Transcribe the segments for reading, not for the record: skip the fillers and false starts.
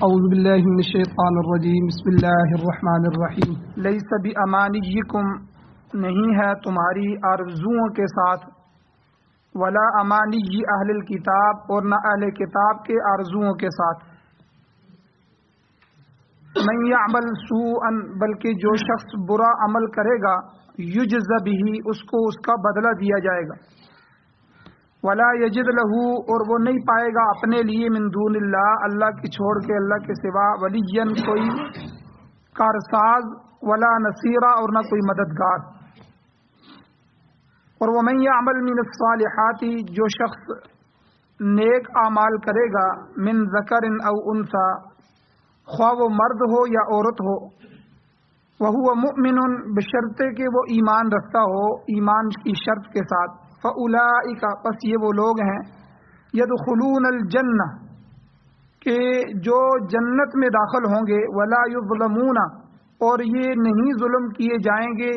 اعوذ باللہ من الشیطان الرجیم بسم اللہ الرحمن الرحیم لیس بامانیکم نہیں ہے تمہاری آرزوؤں کے ساتھ ولا امانی اہل الکتاب اور نہ اہل کتاب کے آرزوؤں کے ساتھ من یعمل سوءا بلکہ جو شخص برا عمل کرے گا یجز بہ اس کو اس کا بدلہ دیا جائے گا ولا یجد لہ اور وہ نہیں پائے گا اپنے لیے من دون اللہ اللہ کی چھوڑ کے اللہ کے سوا ولیًا کوئی کارساز ولا نصیرا اور نہ کوئی مددگار اور ومن یعمل من الصالحات جو شخص نیک اعمال کرے گا من ذکر او انثی خواہ وہ مرد ہو یا عورت ہو وہو مؤمن بشرطے کہ وہ ایمان رکھتا ہو ایمان کی شرط کے ساتھ فاولئک پس یہ وہ لوگ ہیں یدخلون الجنہ کہ جو جنت میں داخل ہوں گے ولا یظلمون اور یہ نہیں ظلم کیے جائیں گے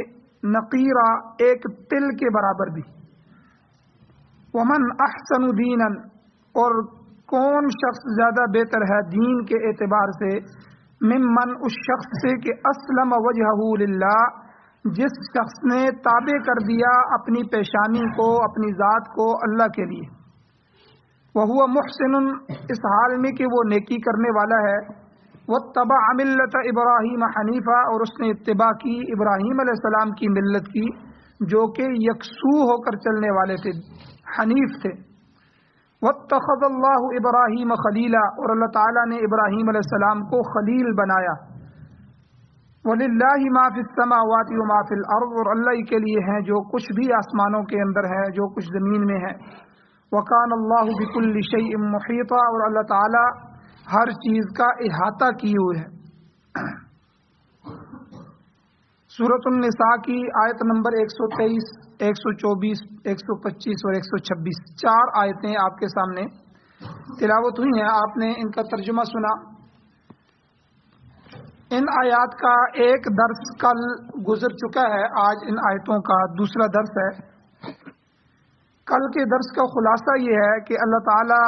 نقیرا ایک تل کے برابر بھی ومن احسن دینا اور کون شخص زیادہ بہتر ہے دین کے اعتبار سے ممن اس شخص سے کہ اسلم وجہہ للہ جس شخص نے تابع کر دیا اپنی پیشانی کو اپنی ذات کو اللہ کے لیے وہو محسن اس حال میں کہ وہ نیکی کرنے والا ہے واتبع ملت ابراہیم حنیفہ اور اس نے اتباع کی ابراہیم علیہ السلام کی ملت کی جو کہ یکسو ہو کر چلنے والے تھے حنیف تھے واتخذ اللہ ابراہیم خلیلا اور اللہ تعالیٰ نے ابراہیم علیہ السلام کو خلیل بنایا وَلِلَّهِ مَا فِي السَّمَاوَاتِ وَمَا فِي الْأَرْضِ اور اللہ کے لیے ہیں جو کچھ بھی آسمانوں کے اندر ہے جو کچھ زمین میں ہے وَكَانَ اللَّهُ بِكُلِّ شَيْءٍ مُحِيطًا اور اللہ تعالی ہر چیز کا احاطہ کیے ہوئے ہے سورۃ النساء کی آیت نمبر 123 124 125 اور 126 4 آیتیں آپ کے سامنے تلاوت ہوئی ہیں آپ نے ان کا ترجمہ سنا ان آیات کا ایک درس کل گزر چکا ہے آج ان آیتوں کا دوسرا درس ہے کل کے درس کا خلاصہ یہ ہے کہ اللہ تعالی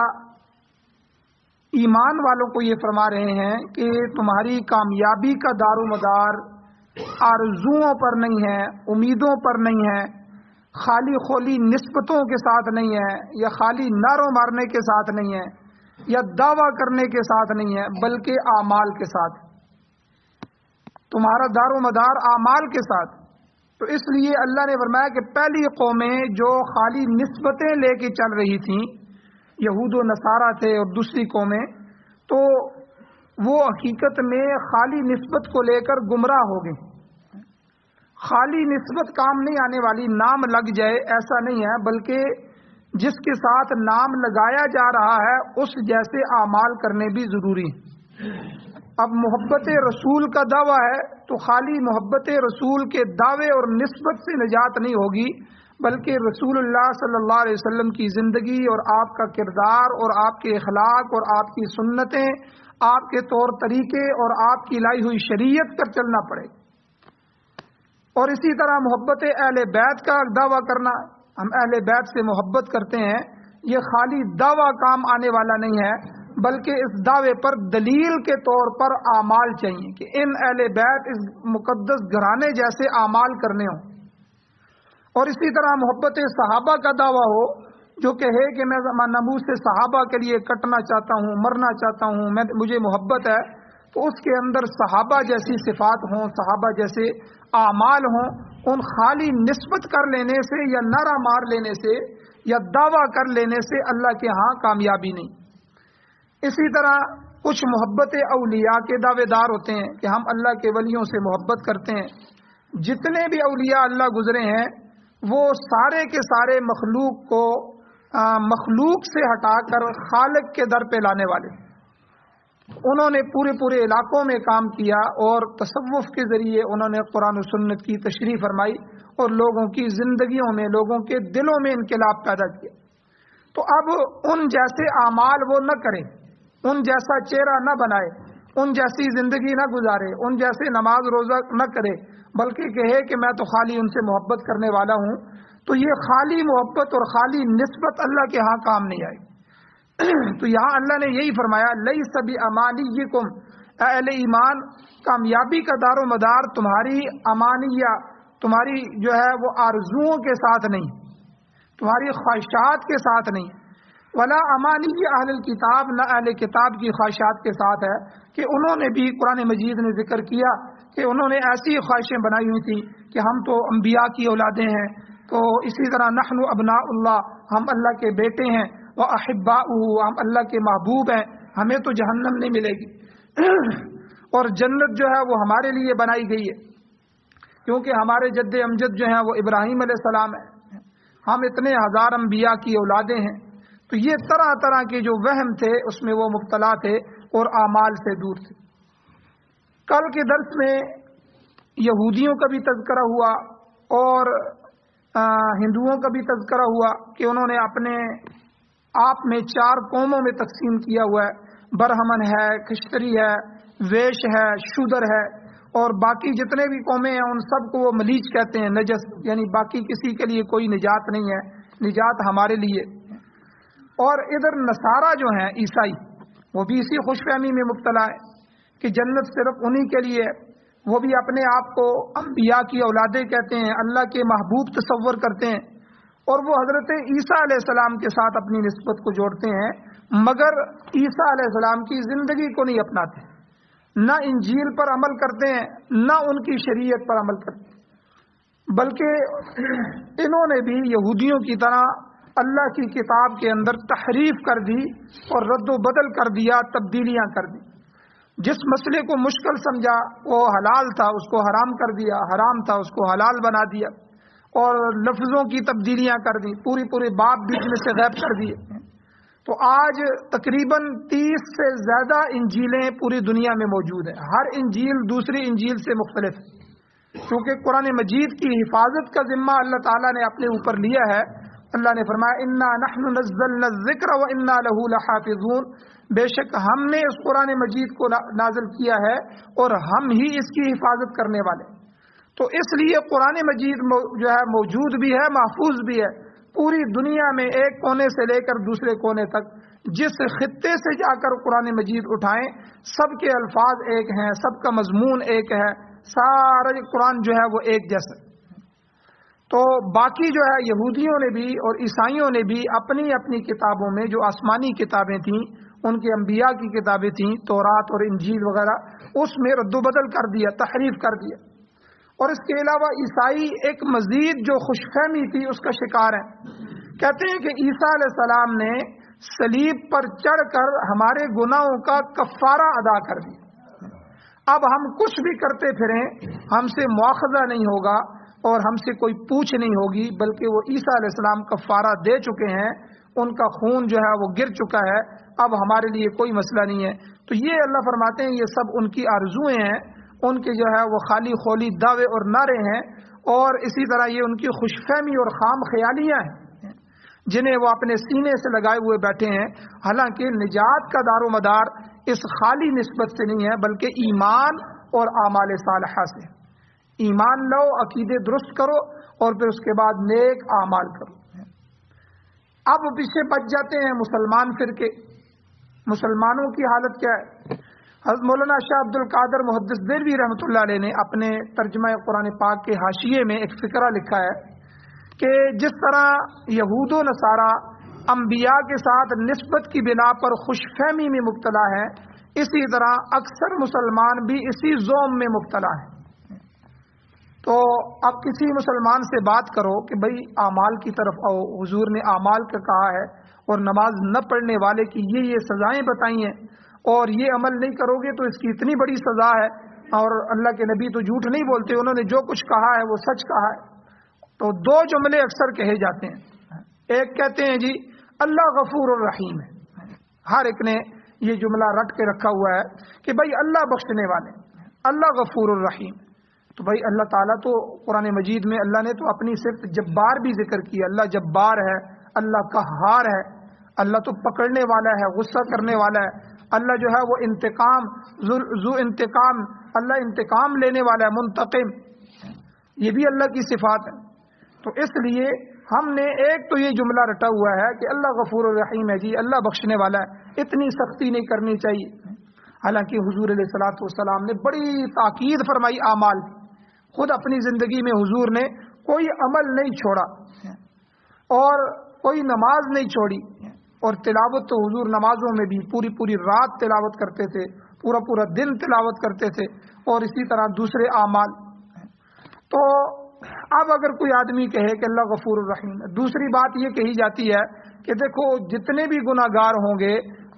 ایمان والوں کو یہ فرما رہے ہیں کہ تمہاری کامیابی کا دار و مدار آرزوؤں پر نہیں ہے امیدوں پر نہیں ہے خالی خولی نسبتوں کے ساتھ نہیں ہے یا خالی نعروں مارنے کے ساتھ نہیں ہے یا دعویٰ کرنے کے ساتھ نہیں ہے بلکہ اعمال کے ساتھ تمہارا دار و مدار اعمال کے ساتھ تو اس لیے اللہ نے فرمایا کہ پہلی قومیں جو خالی نسبتیں لے کے چل رہی تھیں یہود و نصارہ تھے اور دوسری قومیں تو وہ حقیقت میں خالی نسبت کو لے کر گمراہ ہو گئے خالی نسبت کام نہیں آنے والی نام لگ جائے ایسا نہیں ہے بلکہ جس کے ساتھ نام لگایا جا رہا ہے اس جیسے اعمال کرنے بھی ضروری ہیں اب محبت رسول کا دعویٰ ہے تو خالی محبت رسول کے دعوے اور نسبت سے نجات نہیں ہوگی بلکہ رسول اللہ صلی اللہ علیہ وسلم کی زندگی اور آپ کا کردار اور آپ کے اخلاق اور آپ کی سنتیں آپ کے طور طریقے اور آپ کی لائی ہوئی شریعت پر چلنا پڑے اور اسی طرح محبت اہل بیت کا دعویٰ کرنا ہم اہل بیت سے محبت کرتے ہیں یہ خالی دعویٰ کام آنے والا نہیں ہے بلکہ اس دعوے پر دلیل کے طور پر اعمال چاہیے کہ ان اہل بیت اس مقدس گھرانے جیسے اعمال کرنے ہوں اور اسی طرح محبت صحابہ کا دعویٰ ہو جو کہے کہ میں ناموس سے صحابہ کے لیے کٹنا چاہتا ہوں مرنا چاہتا ہوں مجھے محبت ہے تو اس کے اندر صحابہ جیسی صفات ہوں صحابہ جیسے اعمال ہوں ان خالی نسبت کر لینے سے یا نعرہ مار لینے سے یا دعویٰ کر لینے سے اللہ کے ہاں کامیابی نہیں اسی طرح کچھ محبت اولیاء کے دعوے دار ہوتے ہیں کہ ہم اللہ کے ولیوں سے محبت کرتے ہیں جتنے بھی اولیاء اللہ گزرے ہیں وہ سارے کے سارے مخلوق کو مخلوق سے ہٹا کر خالق کے در پہ لانے والے انہوں نے پورے علاقوں میں کام کیا اور تصوف کے ذریعے انہوں نے قرآن و سنت کی تشریح فرمائی اور لوگوں کی زندگیوں میں لوگوں کے دلوں میں انقلاب پیدا کیا تو اب ان جیسے اعمال وہ نہ کریں ان جیسا چہرہ نہ بنائے ان جیسی زندگی نہ گزارے ان جیسے نماز روزہ نہ کرے بلکہ کہے کہ میں تو خالی ان سے محبت کرنے والا ہوں تو یہ خالی محبت اور خالی نسبت اللہ کے ہاں کام نہیں آئے تو یہاں اللہ نے یہی فرمایا لیس بامانیکم، اے اہل ایمان، کامیابی کا دار و مدار تمہاری امانیہ، تمہاری جو ہے وہ آرزوؤں کے ساتھ نہیں، تمہاری خواہشات کے ساتھ نہیں، ولا امانی اہل الکتاب، نہ اہل کتاب کی خواہشات کے ساتھ ہے کہ انہوں نے بھی، قرآن مجید نے ذکر کیا کہ انہوں نے ایسی خواہشیں بنائی ہوئی تھیں کہ ہم تو انبیاء کی اولادیں ہیں، تو اسی طرح نحن ابناء اللہ، ہم اللہ کے بیٹے ہیں، واحباؤہ، ہم اللہ کے محبوب ہیں، ہمیں تو جہنم نہیں ملے گی اور جنت جو ہے وہ ہمارے لیے بنائی گئی ہے، کیونکہ ہمارے جد امجد جو ہیں وہ ابراہیم علیہ السلام ہیں، ہم اتنے ہزار انبیاء کی اولادیں ہیں۔ تو یہ طرح طرح کے جو وہم تھے اس میں وہ مبتلا تھے اور اعمال سے دور تھے۔ کل کے درس میں یہودیوں کا بھی تذکرہ ہوا اور ہندوؤں کا بھی تذکرہ ہوا کہ انہوں نے اپنے آپ میں 4 قوموں میں تقسیم کیا ہوا ہے، برہمن ہے، کشتری ہے، ویش ہے، شودر ہے، اور باقی جتنے بھی قومیں ہیں ان سب کو وہ ملیچ کہتے ہیں، نجس، یعنی باقی کسی کے لیے کوئی نجات نہیں ہے، نجات ہمارے لیے۔ اور ادھر نصارہ جو ہیں، عیسائی، وہ بھی اسی خوش فہمی میں مبتلا ہے کہ جنت صرف انہی کے لیے ہے، وہ بھی اپنے آپ کو انبیاء کی اولادیں کہتے ہیں، اللہ کے محبوب تصور کرتے ہیں، اور وہ حضرت عیسیٰ علیہ السلام کے ساتھ اپنی نسبت کو جوڑتے ہیں، مگر عیسیٰ علیہ السلام کی زندگی کو نہیں اپناتے، نہ انجیل پر عمل کرتے ہیں، نہ ان کی شریعت پر عمل کرتے ہیں، بلکہ انہوں نے بھی یہودیوں کی طرح اللہ کی کتاب کے اندر تحریف کر دی اور رد و بدل کر دیا، تبدیلیاں کر دی۔ جس مسئلے کو مشکل سمجھا وہ حلال تھا اس کو حرام کر دیا، حرام تھا اس کو حلال بنا دیا، اور لفظوں کی تبدیلیاں کر دی، پورے باب بیچ میں سے غائب کر دیے۔ تو آج تقریباً 30 سے زیادہ انجیلیں پوری دنیا میں موجود ہیں، ہر انجیل دوسری انجیل سے مختلف ہے، کیونکہ قرآن مجید کی حفاظت کا ذمہ اللہ تعالیٰ نے اپنے اوپر لیا ہے۔ اللہ نے فرمایا انا نحن نزلنا الذکر وانا له لحافظون، بے شک ہم نے اس قرآن مجید کو نازل کیا ہے اور ہم ہی اس کی حفاظت کرنے والے۔ تو اس لیے قرآن مجید جو ہے موجود بھی ہے، محفوظ بھی ہے، پوری دنیا میں ایک کونے سے لے کر دوسرے کونے تک جس خطے سے جا کر قرآن مجید اٹھائیں سب کے الفاظ ایک ہیں، سب کا مضمون ایک ہے، سارا قرآن جو ہے وہ ایک جیسا۔ تو باقی جو ہے یہودیوں نے بھی اور عیسائیوں نے بھی اپنی اپنی کتابوں میں جو آسمانی کتابیں تھیں، ان کے انبیاء کی کتابیں تھیں، تورات اور انجیل وغیرہ، اس میں رد و بدل کر دیا، تحریف کر دیا۔ اور اس کے علاوہ عیسائی ایک مزید جو خوش فہمی تھی اس کا شکار ہیں، کہتے ہیں کہ عیسیٰ علیہ السلام نے صلیب پر چڑھ کر ہمارے گناہوں کا کفارہ ادا کر دیا، اب ہم کچھ بھی کرتے پھریں ہم سے مواخذہ نہیں ہوگا اور ہم سے کوئی پوچھ نہیں ہوگی، بلکہ وہ عیسیٰ علیہ السلام کفارہ دے چکے ہیں، ان کا خون جو ہے وہ گر چکا ہے، اب ہمارے لیے کوئی مسئلہ نہیں ہے۔ تو یہ اللہ فرماتے ہیں یہ سب ان کی آرزویں ہیں، ان کے جو ہے وہ خالی خولی دعوے اور نعرے ہیں، اور اسی طرح یہ ان کی خوش فہمی اور خام خیالیاں ہیں جنہیں وہ اپنے سینے سے لگائے ہوئے بیٹھے ہیں، حالانکہ نجات کا دار و مدار اس خالی نسبت سے نہیں ہے بلکہ ایمان اور اعمال صالحہ سے۔ ایمان لو، عقیدے درست کرو، اور پھر اس کے بعد نیک اعمال کرو۔ اب پیچھے بچ جاتے ہیں مسلمان فرقے، مسلمانوں کی حالت کیا ہے؟ حضرت مولانا شاہ عبد القادر محدث دہلوی رحمۃ اللہ علیہ نے اپنے ترجمہ قرآن پاک کے حاشیے میں ایک فقرہ لکھا ہے کہ جس طرح یہود و نصارہ انبیاء کے ساتھ نسبت کی بنا پر خوش فہمی میں مبتلا ہے، اسی طرح اکثر مسلمان بھی اسی زوم میں مبتلا ہیں۔ تو اب کسی مسلمان سے بات کرو کہ بھئی اعمال کی طرف آؤ، حضور نے اعمال کا کہا ہے اور نماز نہ پڑھنے والے کی یہ سزائیں بتائی ہیں، اور یہ عمل نہیں کرو گے تو اس کی اتنی بڑی سزا ہے، اور اللہ کے نبی تو جھوٹ نہیں بولتے، انہوں نے جو کچھ کہا ہے وہ سچ کہا ہے۔ تو 2 جملے اکثر کہے جاتے ہیں، ایک کہتے ہیں جی اللہ غفور الرحیم ہے، ہر ایک نے یہ جملہ رٹ کے رکھا ہوا ہے کہ بھئی اللہ بخشنے والے، اللہ غفور الرحیم۔ تو بھائی اللہ تعالیٰ تو قرآن مجید میں اللہ نے تو اپنی صرف جبار بھی ذکر کیا، اللہ جبار ہے، اللہ قہار ہے، اللہ تو پکڑنے والا ہے، غصہ کرنے والا ہے، اللہ جو ہے وہ انتقام ذو انتقام، اللہ انتقام لینے والا ہے، منتقم، یہ بھی اللہ کی صفات ہے۔ تو اس لیے ہم نے ایک تو یہ جملہ رٹا ہوا ہے کہ اللہ غفور الرحیم ہے جی، اللہ بخشنے والا ہے، اتنی سختی نہیں کرنی چاہیے۔ حالانکہ حضور علیہ الصلوۃ والسلام نے بڑی تاکید فرمائی اعمال، خود اپنی زندگی میں حضور نے کوئی عمل نہیں چھوڑا اور کوئی نماز نہیں چھوڑی، اور تلاوت تو حضور نمازوں میں بھی پوری پوری رات تلاوت کرتے تھے، پورا پورا دن تلاوت کرتے تھے، اور اسی طرح دوسرے اعمال۔ تو اب اگر کوئی آدمی کہے کہ اللہ غفور الرحیم ہے، دوسری بات یہ کہی جاتی ہے کہ دیکھو جتنے بھی گناہ گار ہوں گے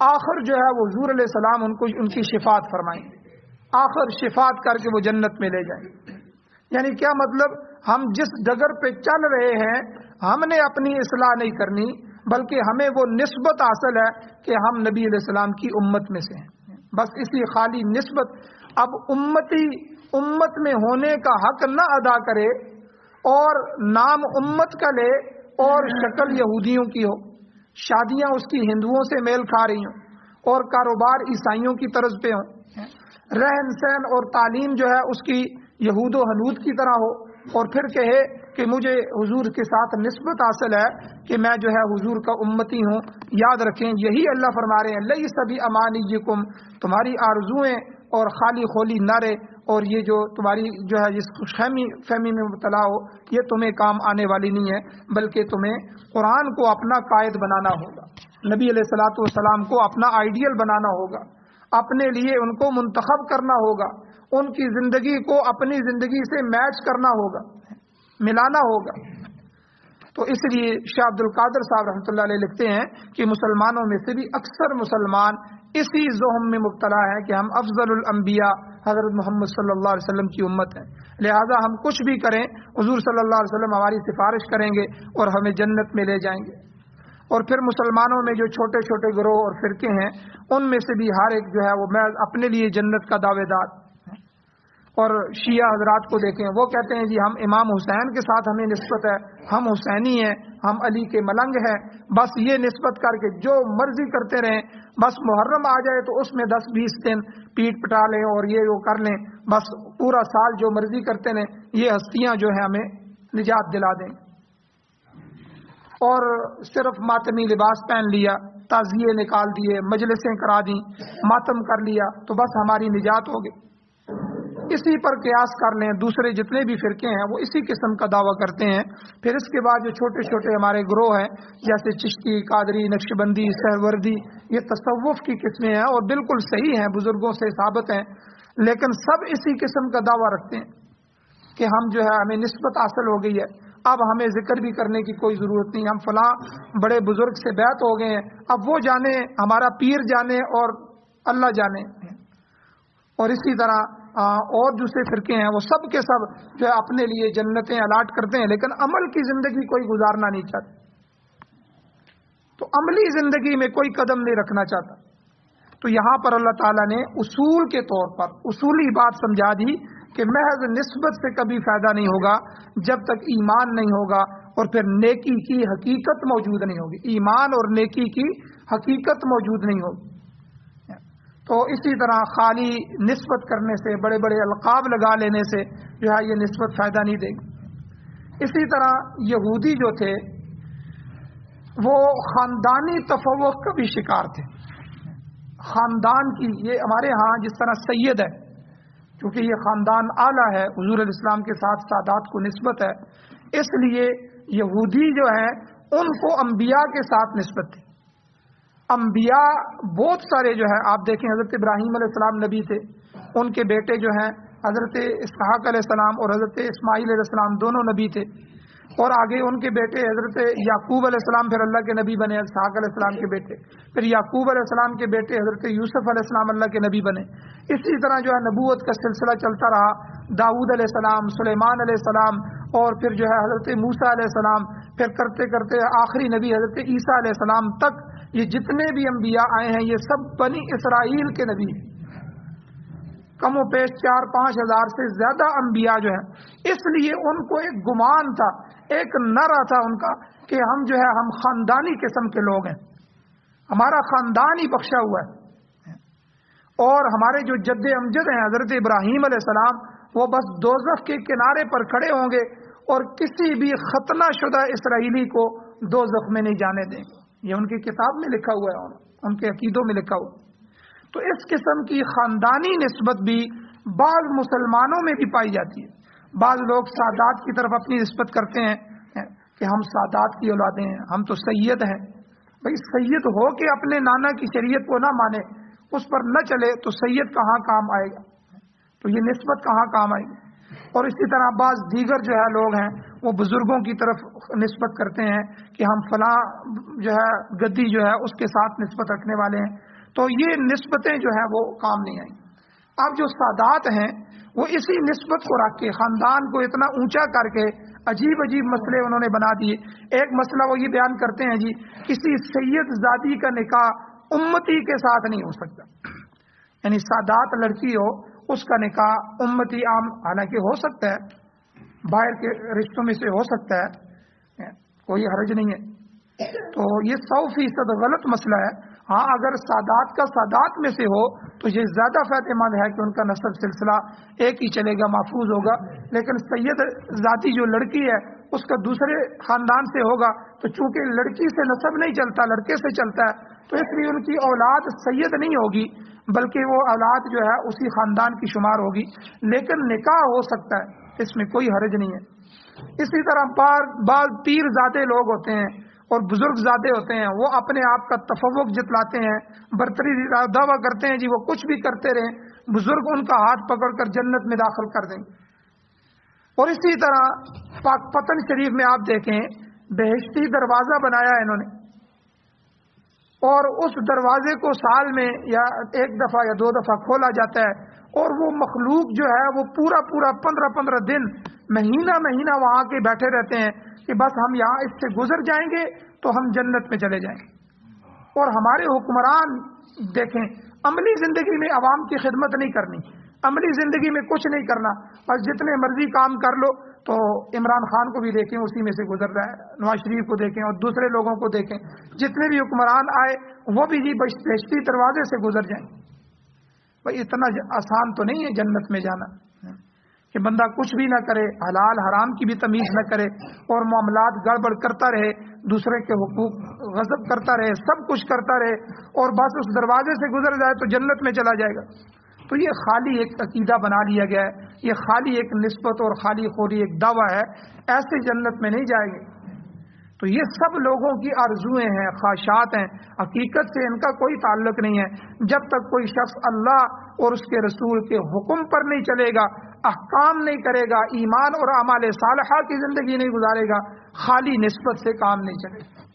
آخر جو ہے وہ حضور علیہ السلام ان کی شفاعت فرمائیں گے، آخر شفاعت کر کے وہ جنت میں لے جائیں گے۔ یعنی کیا مطلب، ہم جس ڈگر پہ چل رہے ہیں ہم نے اپنی اصلاح نہیں کرنی، بلکہ ہمیں وہ نسبت حاصل ہے کہ ہم نبی علیہ السلام کی امت میں سے ہیں، بس اسی خالی نسبت۔ اب امت میں ہونے کا حق نہ ادا کرے اور نام امت کا لے اور شکل یہودیوں کی ہو، شادیاں اس کی ہندوؤں سے میل کھا رہی ہوں اور کاروبار عیسائیوں کی طرز پہ ہوں، رہن سہن اور تعلیم جو ہے اس کی یہود و ہنود کی طرح ہو، اور پھر کہے کہ مجھے حضور کے ساتھ نسبت حاصل ہے کہ میں جو ہے حضور کا امتی ہوں۔ یاد رکھیں یہی اللہ فرما رہے ہیں لیس بامانیکم، تمہاری آرزوئیں اور خالی خولی نعرے اور یہ جو تمہاری جو ہے جس خوش فہمی میں مبتلا ہو یہ تمہیں کام آنے والی نہیں ہے، بلکہ تمہیں قرآن کو اپنا قائد بنانا ہوگا، نبی علیہ الصلوۃ والسلام کو اپنا آئیڈیل بنانا ہوگا، اپنے لیے ان کو منتخب کرنا ہوگا، ان کی زندگی کو اپنی زندگی سے میچ کرنا ہوگا، ملانا ہوگا۔ تو اس لیے شاہ عبد القادر صاحب رحمۃ اللہ علیہ لکھتے ہیں کہ مسلمانوں میں سے بھی اکثر مسلمان اسی ذہن میں مبتلا ہے کہ ہم افضل الانبیاء حضرت محمد صلی اللہ علیہ وسلم کی امت ہیں، لہذا ہم کچھ بھی کریں حضور صلی اللہ علیہ وسلم ہماری سفارش کریں گے اور ہمیں جنت میں لے جائیں گے۔ اور پھر مسلمانوں میں جو چھوٹے چھوٹے گروہ اور فرقے ہیں ان میں سے بھی ہر ایک جو ہے وہ میں اپنے لیے جنت کا دعوے دار، اور شیعہ حضرات کو دیکھیں وہ کہتے ہیں جی ہم امام حسین کے ساتھ ہمیں نسبت ہے، ہم حسینی ہیں، ہم علی کے ملنگ ہیں، بس یہ نسبت کر کے جو مرضی کرتے رہیں، بس محرم آ جائے تو اس میں 10-20 دن پیٹ پٹا لیں اور یہ وہ کر لیں، بس پورا سال جو مرضی کرتے رہیں، یہ ہستیاں جو ہیں ہمیں نجات دلا دیں۔ اور صرف ماتمی لباس پہن لیا، تعزیے نکال دیے، مجلسیں کرا دیں، ماتم کر لیا تو بس ہماری نجات ہوگی۔ اسی پر قیاس کر لیں، دوسرے جتنے بھی فرقے ہیں وہ اسی قسم کا دعویٰ کرتے ہیں۔ پھر اس کے بعد جو چھوٹے چھوٹے ہمارے گروہ ہیں جیسے چشتی، قادری، نقشبندی، سہروردی، یہ تصوف کی قسمیں ہیں اور بالکل صحیح ہیں، بزرگوں سے ثابت ہیں، لیکن سب اسی قسم کا دعویٰ رکھتے ہیں کہ ہم جو ہے ہمیں نسبت حاصل ہو گئی ہے، اب ہمیں ذکر بھی کرنے کی کوئی ضرورت نہیں، ہم فلاں بڑے بزرگ سے بیعت ہو گئے ہیں، اب وہ جانے، ہمارا پیر جانے اور اللہ جانے۔ اور اسی طرح اور دوسرے فرقے ہیں وہ سب کے سب جو ہے اپنے لیے جنتیں الاٹ کرتے ہیں، لیکن عمل کی زندگی کوئی گزارنا نہیں چاہتا، تو عملی زندگی میں کوئی قدم نہیں رکھنا چاہتا۔ تو یہاں پر اللہ تعالیٰ نے اصول کے طور پر اصولی بات سمجھا دی کہ محض نسبت سے کبھی فائدہ نہیں ہوگا جب تک ایمان نہیں ہوگا اور پھر نیکی کی حقیقت موجود نہیں ہوگی، ایمان اور نیکی کی حقیقت موجود نہیں ہوگی۔ تو اسی طرح خالی نسبت کرنے سے، بڑے بڑے القاب لگا لینے سے جو ہے یہ نسبت فائدہ نہیں دے گی۔ اسی طرح یہودی جو تھے وہ خاندانی تفوق کا بھی شکار تھے، خاندان کی، یہ ہمارے ہاں جس طرح سید ہے کیونکہ یہ خاندان اعلیٰ ہے، حضور علیہ السلام کے ساتھ سادات کو نسبت ہے، اس لیے یہودی جو ہیں ان کو انبیاء کے ساتھ نسبت تھی۔ انبیاء بہت سارے جو ہے آپ دیکھیں، حضرت ابراہیم علیہ السلام نبی تھے، ان کے بیٹے جو ہیں حضرت اسحاق علیہ السلام اور حضرت اسماعیل علیہ السلام دونوں نبی تھے، اور آگے ان کے بیٹے حضرت یعقوب علیہ السلام پھر اللہ کے نبی بنے، اسحاق علیہ السلام کے بیٹے، پھر یعقوب علیہ السلام کے بیٹے حضرت یوسف علیہ السلام اللہ کے نبی بنے۔ اسی طرح جو ہے نبوت کا سلسلہ چلتا رہا، داؤد علیہ السلام، سلیمان علیہ السلام، اور پھر جو ہے حضرت موسیٰ علیہ السلام، پھر کرتے کرتے آخری نبی حضرت عیسیٰ علیہ السلام تک یہ جتنے بھی انبیاء آئے ہیں یہ سب بنی اسرائیل کے نبی ہیں، کم و بیش 4-5 ہزار سے زیادہ انبیاء جو ہیں۔ اس لیے ان کو ایک گمان تھا، ایک نعرہ تھا ان کا کہ ہم جو ہے ہم خاندانی قسم کے لوگ ہیں، ہمارا خاندان ہی بخشا ہوا ہے، اور ہمارے جو جد امجد ہیں حضرت ابراہیم علیہ السلام وہ بس دوزخ کے کنارے پر کھڑے ہوں گے اور کسی بھی ختنہ شدہ اسرائیلی کو دوزخ میں نہیں جانے دیں گے. یہ ان کی کتاب میں لکھا ہوا ہے، ان کے عقیدوں میں لکھا ہوا. تو اس قسم کی خاندانی نسبت بھی بعض مسلمانوں میں بھی پائی جاتی ہے. بعض لوگ سادات کی طرف اپنی نسبت کرتے ہیں کہ ہم سادات کی اولادیں ہیں، ہم تو سید ہیں. بھائی سید ہو کے اپنے نانا کی شریعت کو نہ مانے، اس پر نہ چلے تو سید کہاں کام آئے گا؟ تو یہ نسبت کہاں کام آئے گی؟ اور اسی طرح بعض دیگر جو ہے لوگ ہیں وہ بزرگوں کی طرف نسبت کرتے ہیں کہ ہم فلاں جو ہے گدی جو ہے اس کے ساتھ نسبت رکھنے والے ہیں. تو یہ نسبتیں جو ہیں وہ کام نہیں آئیں. اب جو سادات ہیں وہ اسی نسبت کو رکھ کے خاندان کو اتنا اونچا کر کے عجیب عجیب مسئلے انہوں نے بنا دیے. ایک مسئلہ وہ یہ بیان کرتے ہیں جی کسی سید زادی کا نکاح امتی کے ساتھ نہیں ہو سکتا. یعنی سادات لڑکی ہو اس کا نکاح امتی عام، حالانکہ ہو سکتا ہے، باہر کے رشتوں میں سے ہو سکتا ہے، کوئی حرج نہیں ہے. تو یہ 100% غلط مسئلہ ہے. ہاں اگر سادات کا سادات میں سے ہو تو یہ زیادہ فائدہ مند ہے کہ ان کا نسب سلسلہ ایک ہی چلے گا، محفوظ ہوگا. لیکن سید ذاتی جو لڑکی ہے اس کا دوسرے خاندان سے ہوگا تو چونکہ لڑکی سے نسب نہیں چلتا، لڑکے سے چلتا ہے، تو اس لیے ان کی اولاد سید نہیں ہوگی بلکہ وہ اولاد جو ہے اسی خاندان کی شمار ہوگی. لیکن نکاح ہو سکتا ہے، اس میں کوئی حرج نہیں ہے. اسی طرح بعض پیر زادے لوگ ہوتے ہیں اور بزرگ زادے ہوتے ہیں، وہ اپنے آپ کا تفوق جتلاتے ہیں، برتری دعویٰ کرتے ہیں جی وہ کچھ بھی کرتے رہیں، بزرگ ان کا ہاتھ پکڑ کر جنت میں داخل کر دیں گے. اور اسی طرح پاک پتن شریف میں آپ دیکھیں بہشتی دروازہ بنایا ہے انہوں نے، اور اس دروازے کو سال میں یا ایک دفعہ یا 2 دفعہ کھولا جاتا ہے، اور وہ مخلوق جو ہے وہ پورا 15 دن مہینہ وہاں کے بیٹھے رہتے ہیں کہ بس ہم یہاں اس سے گزر جائیں گے تو ہم جنت میں چلے جائیں گے. اور ہمارے حکمران دیکھیں عملی زندگی میں عوام کی خدمت نہیں کرنی، عملی زندگی میں کچھ نہیں کرنا، اور جتنے مرضی کام کر لو. تو عمران خان کو بھی دیکھیں اسی میں سے گزر رہا ہے، نواز شریف کو دیکھیں اور دوسرے لوگوں کو دیکھیں، جتنے بھی حکمران آئے وہ بھی جی بہشتی دروازے سے گزر جائیں. بھائی اتنا آسان تو نہیں ہے جنت میں جانا کہ بندہ کچھ بھی نہ کرے، حلال حرام کی بھی تمیز نہ کرے اور معاملات گڑبڑ کرتا رہے، دوسرے کے حقوق غصب کرتا رہے، سب کچھ کرتا رہے اور بس اس دروازے سے گزر جائے تو جنت میں چلا جائے گا. تو یہ خالی ایک عقیدہ بنا لیا گیا ہے، یہ خالی ایک نسبت اور خالی خوری ایک دعویٰ ہے، ایسے جنت میں نہیں جائیں گے. تو یہ سب لوگوں کی آرزویں ہیں، خواہشات ہیں، حقیقت سے ان کا کوئی تعلق نہیں ہے. جب تک کوئی شخص اللہ اور اس کے رسول کے حکم پر نہیں چلے گا، احکام نہیں کرے گا، ایمان اور اعمال صالحہ کی زندگی نہیں گزارے گا، خالی نسبت سے کام نہیں چلے گا.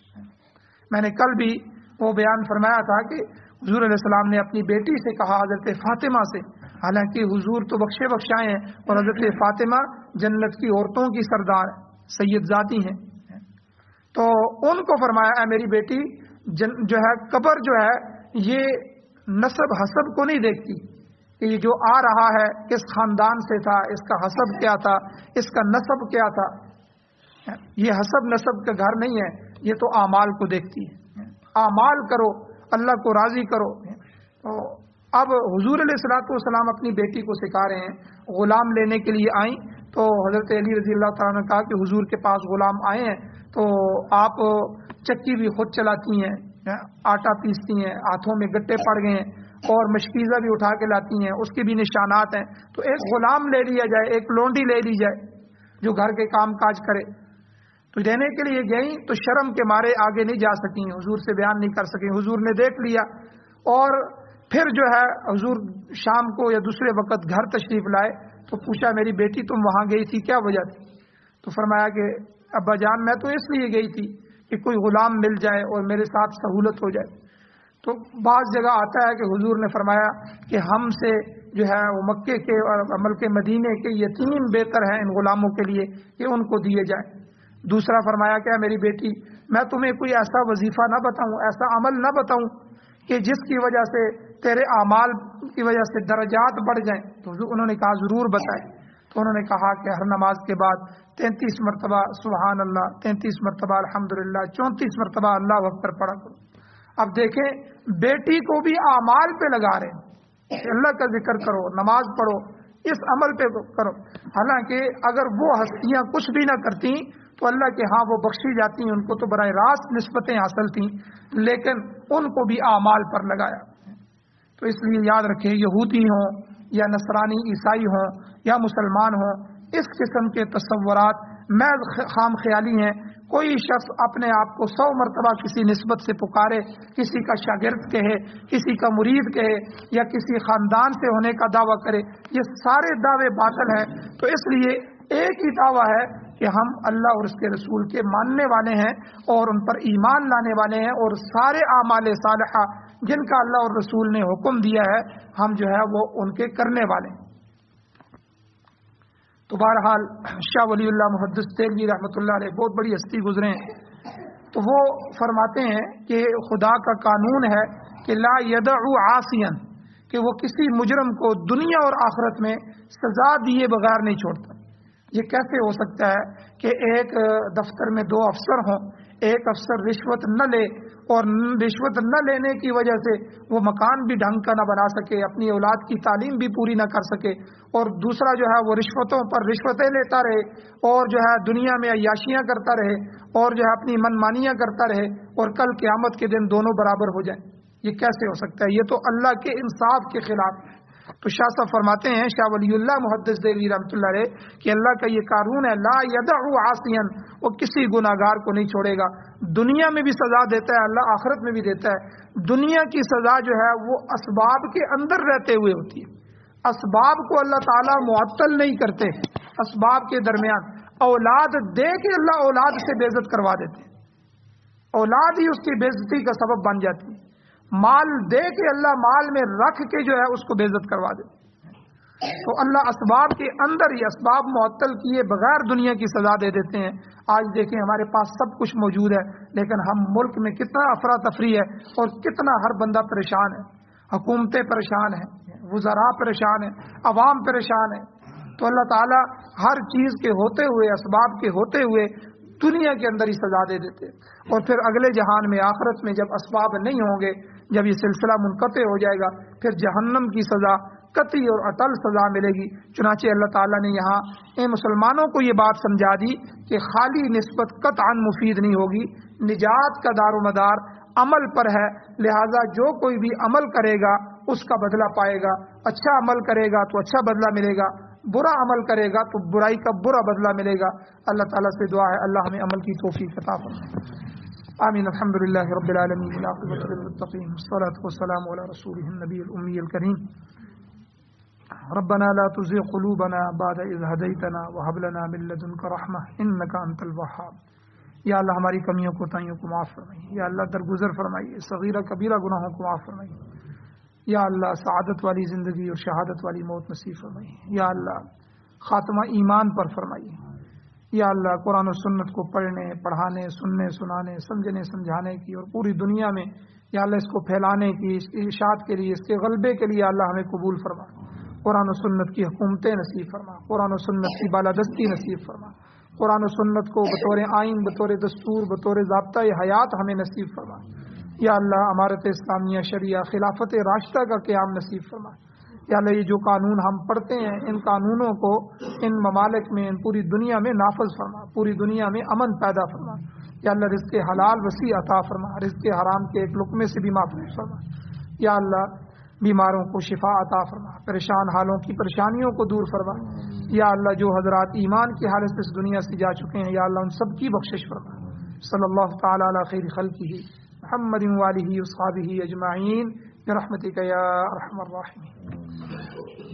میں نے کل بھی وہ بیان فرمایا تھا کہ حضور علیہ السلام نے اپنی بیٹی سے کہا، حضرت فاطمہ سے، حالانکہ حضور تو بخشے بخشائے ہیں اور حضرت فاطمہ جنت کی عورتوں کی سردار سید ذاتی ہیں، تو ان کو فرمایا اے میری بیٹی جو ہے قبر جو ہے یہ نسب حسب کو نہیں دیکھتی کہ یہ جو آ رہا ہے کس خاندان سے تھا، اس کا حسب کیا تھا، اس کا نسب کیا تھا. یہ حسب نسب کا گھر نہیں ہے، یہ تو اعمال کو دیکھتی ہے. اعمال کرو، اللہ کو راضی کرو. تو اب حضور علیہ الصلوۃ والسلام اپنی بیٹی کو سکھا رہے ہیں، غلام لینے کے لیے آئیں تو حضرت علی رضی اللہ تعالیٰ نے کہا کہ حضور کے پاس غلام آئے ہیں تو آپ چکی بھی خود چلاتی ہیں، آٹا پیستی ہیں، ہاتھوں میں گٹے پڑ گئے ہیں اور مشکیزہ بھی اٹھا کے لاتی ہیں، اس کے بھی نشانات ہیں، تو ایک غلام لے لیا جائے، ایک لونڈی لے لی جائے جو گھر کے کام کاج کرے. تو دینے کے لیے گئیں تو شرم کے مارے آگے نہیں جا سکیں، حضور سے بیان نہیں کر سکیں. حضور نے دیکھ لیا اور پھر جو ہے حضور شام کو یا دوسرے وقت گھر تشریف لائے تو پوچھا میری بیٹی تم وہاں گئی تھی کیا وجہ تھی؟ تو فرمایا کہ ابا جان میں تو اس لیے گئی تھی کہ کوئی غلام مل جائے اور میرے ساتھ سہولت ہو جائے. تو بعض جگہ آتا ہے کہ حضور نے فرمایا کہ ہم سے جو ہے وہ مکے کے اور ملک مدینے کے یتیم بہتر ہیں ان غلاموں کے لیے کہ ان کو دیے جائیں. دوسرا فرمایا کہ میری بیٹی میں تمہیں کوئی ایسا وظیفہ نہ بتاؤں، ایسا عمل نہ بتاؤں کہ جس کی وجہ سے تیرے اعمال کی وجہ سے درجات بڑھ جائیں؟ تو انہوں نے کہا ضرور بتائیں. تو انہوں نے کہا کہ ہر نماز کے بعد 33 مرتبہ سبحان اللہ، 33 مرتبہ الحمدللہ، 34 مرتبہ اللہ اکبر پڑھا کرو. اب دیکھیں بیٹی کو بھی اعمال پہ لگا رہے ہیں کہ اللہ کا ذکر کرو، نماز پڑھو، اس عمل پہ کرو. حالانکہ اگر وہ ہستیاں کچھ بھی نہ کرتی تو اللہ کے ہاں وہ بخشی جاتی، ان کو تو براہ راست نسبتیں حاصل تھیں، لیکن ان کو بھی اعمال پر لگایا. تو اس لیے یاد رکھیں، یہودی ہوں یا نصرانی، عیسائی ہوں یا مسلمان ہوں، اس قسم کے تصورات محض خام خیالی ہیں. کوئی شخص اپنے آپ کو 100 مرتبہ کسی نسبت سے پکارے، کسی کا شاگرد کہے، کسی کا مرید کہے، یا کسی خاندان سے ہونے کا دعویٰ کرے، یہ سارے دعوے باطل ہیں. تو اس لیے ایک ہی دعویٰ ہے کہ ہم اللہ اور اس کے رسول کے ماننے والے ہیں اور ان پر ایمان لانے والے ہیں، اور سارے اعمال صالحہ جن کا اللہ اور رسول نے حکم دیا ہے ہم جو ہے وہ ان کے کرنے والے ہیں. تو بہرحال شاہ ولی اللہ محدث دہلوی رحمۃ اللہ علیہ بہت بڑی ہستی گزرے ہیں. تو وہ فرماتے ہیں کہ خدا کا قانون ہے کہ لا یدع عاصیا، کہ وہ کسی مجرم کو دنیا اور آخرت میں سزا دیے بغیر نہیں چھوڑتا. یہ کیسے ہو سکتا ہے کہ ایک دفتر میں 2 افسر ہوں، ایک افسر رشوت نہ لے اور رشوت نہ لینے کی وجہ سے وہ مکان بھی ڈھنگ کا نہ بنا سکے، اپنی اولاد کی تعلیم بھی پوری نہ کر سکے، اور دوسرا جو ہے وہ رشوتوں پر رشوتیں لیتا رہے اور جو ہے دنیا میں عیاشیاں کرتا رہے اور جو ہے اپنی من مانیاں کرتا رہے، اور کل قیامت کے دن دونوں برابر ہو جائیں. یہ کیسے ہو سکتا ہے؟ یہ تو اللہ کے انصاف کے خلاف ہے. تو شاہ صاحب فرماتے ہیں، شاہ ولی اللہ محدث دہلوی رحمۃ اللہ علیہ، کہ اللہ کا یہ قانون ہے لا یدع عاصیا، وہ کسی گناہگار کو نہیں چھوڑے گا. دنیا میں بھی سزا دیتا ہے اللہ، آخرت میں بھی دیتا ہے. دنیا کی سزا جو ہے وہ اسباب کے اندر رہتے ہوئے ہوتی ہے. اسباب کو اللہ تعالیٰ معطل نہیں کرتے، اسباب کے درمیان اولاد دے کے اللہ اولاد سے بے عزت کروا دیتے ہیں، اولاد ہی اس کی بے عزتی کا سبب بن جاتی ہے. مال دے کے اللہ مال میں رکھ کے جو ہے اس کو بے عزت کروا دیتے. تو اللہ اسباب کے اندر ہی اسباب معطل کیے بغیر دنیا کی سزا دے دیتے ہیں. آج دیکھیں ہمارے پاس سب کچھ موجود ہے، لیکن ہم ملک میں کتنا افراتفری ہے اور کتنا ہر بندہ پریشان ہے. حکومتیں پریشان ہیں، وزراء پریشان ہیں، عوام پریشان ہے. تو اللہ تعالیٰ ہر چیز کے ہوتے ہوئے، اسباب کے ہوتے ہوئے دنیا کے اندر ہی سزا دے دیتے، اور پھر اگلے جہان میں آخرت میں جب اسباب نہیں ہوں گے، جب یہ سلسلہ منقطع ہو جائے گا، پھر جہنم کی سزا قطعی اور اٹل سزا ملے گی. چنانچہ اللہ تعالیٰ نے یہاں مسلمانوں کو یہ بات سمجھا دی کہ خالی نسبت قطعا مفید نہیں ہوگی، نجات کا دار و مدار عمل پر ہے. لہذا جو کوئی بھی عمل کرے گا اس کا بدلہ پائے گا. اچھا عمل کرے گا تو اچھا بدلہ ملے گا، برا عمل کرے گا تو برائی کا برا بدلہ ملے گا. اللہ تعالیٰ سے دعا ہے اللہ ہمیں عمل کی توفیق عطا فرمائے. آمین. الحمد للہ رب العالمین، والعاقبۃ للمتقین، والصلاۃ والسلام علی رسولہ النبی الامی الکریم. ربنا لا تزغ قلوبنا بعد إذ هديتنا وهب لنا من لدنك رحمة إنك أنت الوهاب. یا اللہ ہماری کمیوں کوتاہیوں کو معاف فرمائیے. یا اللہ درگزر فرمائیے، صغیرہ کبیرہ گناہوں کو معاف فرمائیے. یا اللہ سعادت والی زندگی اور شہادت والی موت نصیب فرمائیے. یا اللہ خاتمہ ایمان پر فرمائیے. یا اللہ قرآن و سنت کو پڑھنے، پڑھانے، سننے، سنانے، سمجھنے، سمجھانے کی اور پوری دنیا میں یا اللہ اس کو پھیلانے کی، اس کی اشاعت کے لیے، اس کے غلبے کے لیے اللہ ہمیں قبول فرما. قرآن و سنت کی حکومتیں نصیب فرما، قرآن و سنت کی بالادستی نصیب فرما. قرآن و سنت کو بطور آئین، بطور دستور، بطور ضابطۂ حیات ہمیں نصیب فرما. یا اللہ امارت اسلامیہ، شریعہ، خلافت راشدہ کا قیام نصیب فرما. یا اللہ یہ جو قانون ہم پڑھتے ہیں ان قانونوں کو ان ممالک میں، ان پوری دنیا میں نافذ فرما، پوری دنیا میں امن پیدا فرما. یا اللہ رزق حلال وسیع عطا فرما، رزق حرام کے ایک لقمے سے بھی محفوظ فرما. یا اللہ بیماروں کو شفا عطا فرما، پریشان حالوں کی پریشانیوں کو دور فرما. یا اللہ جو حضرات ایمان کی حالت سے اس دنیا سے جا چکے ہیں یا اللہ ان سب کی بخشش فرما. صلی اللہ تعالی علی خیر خلقہ محمد وآلہ وصحبہ اجمعین برحمتک یا ارحم الراحمین.